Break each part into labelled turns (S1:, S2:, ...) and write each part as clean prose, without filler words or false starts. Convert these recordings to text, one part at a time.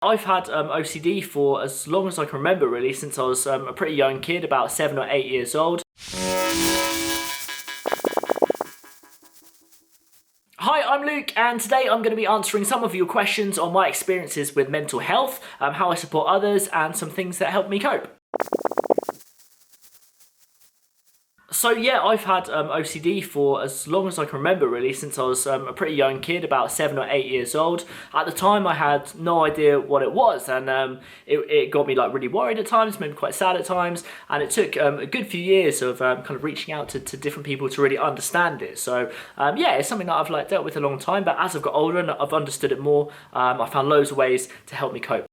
S1: I've had OCD for as long as I can remember, really, since I was a pretty young kid, about 7 or 8 years old. Hi, I'm Luke, and today I'm going to be answering some of your questions on my experiences with mental health, how I support others, and some things that help me cope. So yeah, I've had OCD for as long as I can remember, really, since I was a pretty young kid, about 7 or 8 years old. At the time, I had no idea what it was, and it got me like really worried at times, made me quite sad at times, and it took a good few years of kind of reaching out to different people to really understand it. So yeah, it's something that I've like dealt with a long time, but as I've got older and I've understood it more, I found loads of ways to help me cope.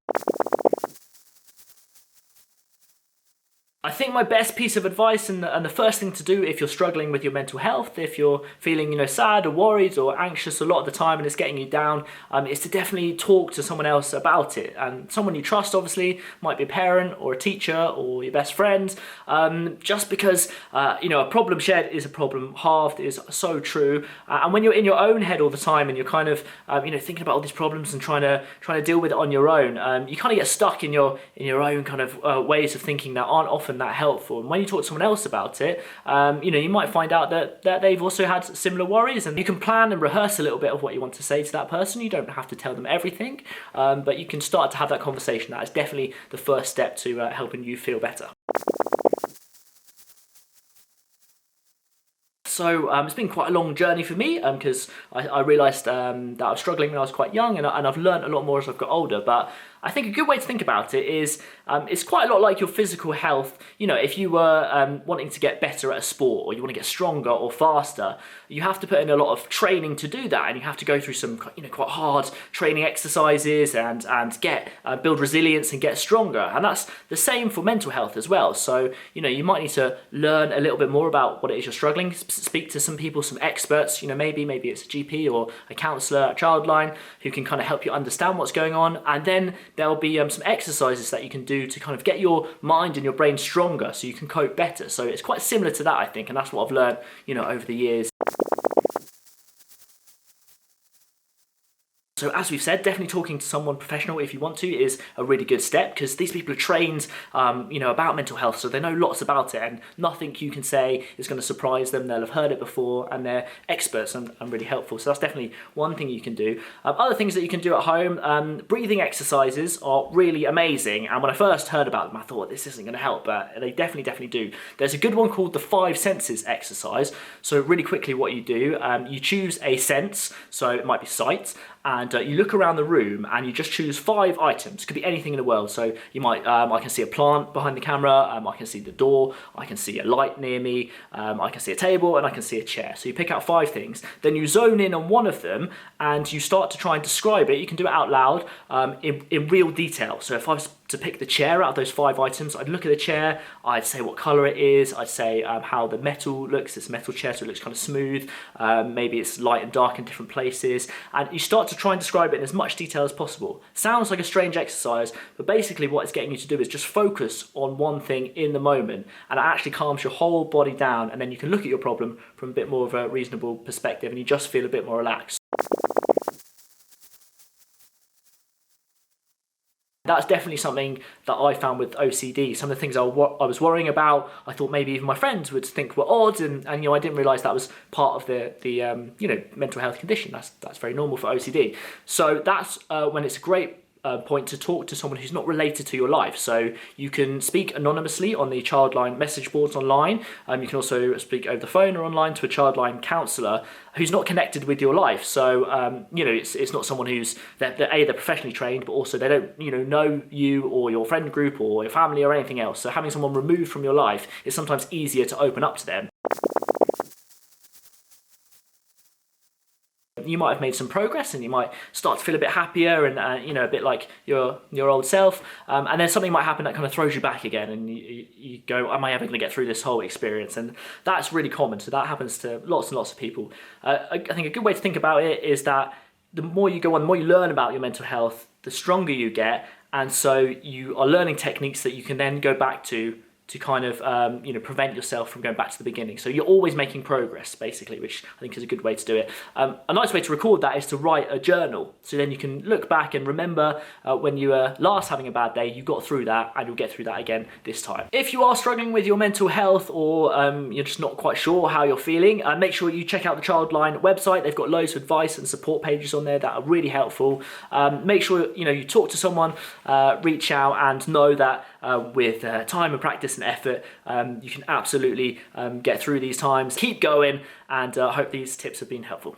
S1: I think my best piece of advice and the first thing to do if you're struggling with your mental health, if you're feeling sad or worried or anxious a lot of the time and it's getting you down, is to definitely talk to someone else about it. And someone you trust, obviously, might be a parent or a teacher or your best friend. Just because a problem shared is a problem halved is so true. And when you're in your own head all the time and you're kind of thinking about all these problems and trying to deal with it on your own, you kind of get stuck in your own kind of ways of thinking that aren't often that helpful. And when you talk to someone else about it, you might find out that they've also had similar worries, and you can plan and rehearse a little bit of what you want to say to that person. You don't have to tell them everything, but you can start to have that conversation. That is definitely the first step to helping you feel better. So it's been quite a long journey for me because I realised that I was struggling when I was quite young, and I've learned a lot more as I've got older. But I think a good way to think about it is it's quite a lot like your physical health. If you were wanting to get better at a sport, or you want to get stronger or faster, you have to put in a lot of training to do that, and you have to go through some quite hard training exercises and get build resilience and get stronger. And that's the same for mental health as well. So you might need to learn a little bit more about what it is you're struggling. Speak to some people, some experts. Maybe it's a GP or a counsellor at Childline who can kind of help you understand what's going on, and then there'll be some exercises that you can do to kind of get your mind and your brain stronger so you can cope better. So it's quite similar to that, I think, and that's what I've learned, over the years. So as we've said, definitely talking to someone professional if you want to is a really good step, because these people are trained, about mental health, so they know lots about it, and nothing you can say is going to surprise them. They'll have heard it before, and they're experts and really helpful. So that's definitely one thing you can do. Other things that you can do at home, breathing exercises are really amazing. And when I first heard about them, I thought this isn't going to help, but they definitely do. There's a good one called the 5 senses exercise. So really quickly, what you do, you choose a sense, so it might be sight, and you look around the room and you just choose 5 items. Could be anything in the world. So you might, I can see a plant behind the camera, I can see the door, I can see a light near me, I can see a table, and I can see a chair. So you pick out 5 things, then you zone in on one of them and you start to try and describe it. You can do it out loud in real detail. So if I was to pick the chair out of those 5 items, I'd look at the chair, I'd say what colour it is, I'd say how the metal looks. It's a metal chair, so it looks kind of smooth. Maybe it's light and dark in different places. And you start to try and describe it in as much detail as possible. Sounds like a strange exercise, but basically what it's getting you to do is just focus on one thing in the moment, and it actually calms your whole body down, and then you can look at your problem from a bit more of a reasonable perspective, and you just feel a bit more relaxed. That's definitely something that I found with OCD. Some of the things I was worrying about, I thought maybe even my friends would think were odd, and I didn't realise that was part of the mental health condition. That's very normal for OCD. So that's when it's a great point to talk to someone who's not related to your life. So you can speak anonymously on the Childline message boards online. You can also speak over the phone or online to a Childline counsellor who's not connected with your life. So it's not someone who's they're professionally trained, but also they don't know you or your friend group or your family or anything else. So having someone removed from your life is sometimes easier to open up to them. You might have made some progress, and you might start to feel a bit happier and a bit like your old self, and then something might happen that kind of throws you back again, and you go, am I ever going to get through this whole experience? And that's really common. So that happens to lots and lots of people. I think a good way to think about it is that the more you go on, the more you learn about your mental health, the stronger you get, and so you are learning techniques that you can then go back to to kind of prevent yourself from going back to the beginning. So you're always making progress, basically, which I think is a good way to do it. A nice way to record that is to write a journal. So then you can look back and remember when you were last having a bad day, you got through that, and you'll get through that again this time. If you are struggling with your mental health, or you're just not quite sure how you're feeling, make sure you check out the Childline website. They've got loads of advice and support pages on there that are really helpful. Make sure you talk to someone, reach out, and know that with time and practice and effort, you can absolutely get through these times. Keep going, and I hope these tips have been helpful.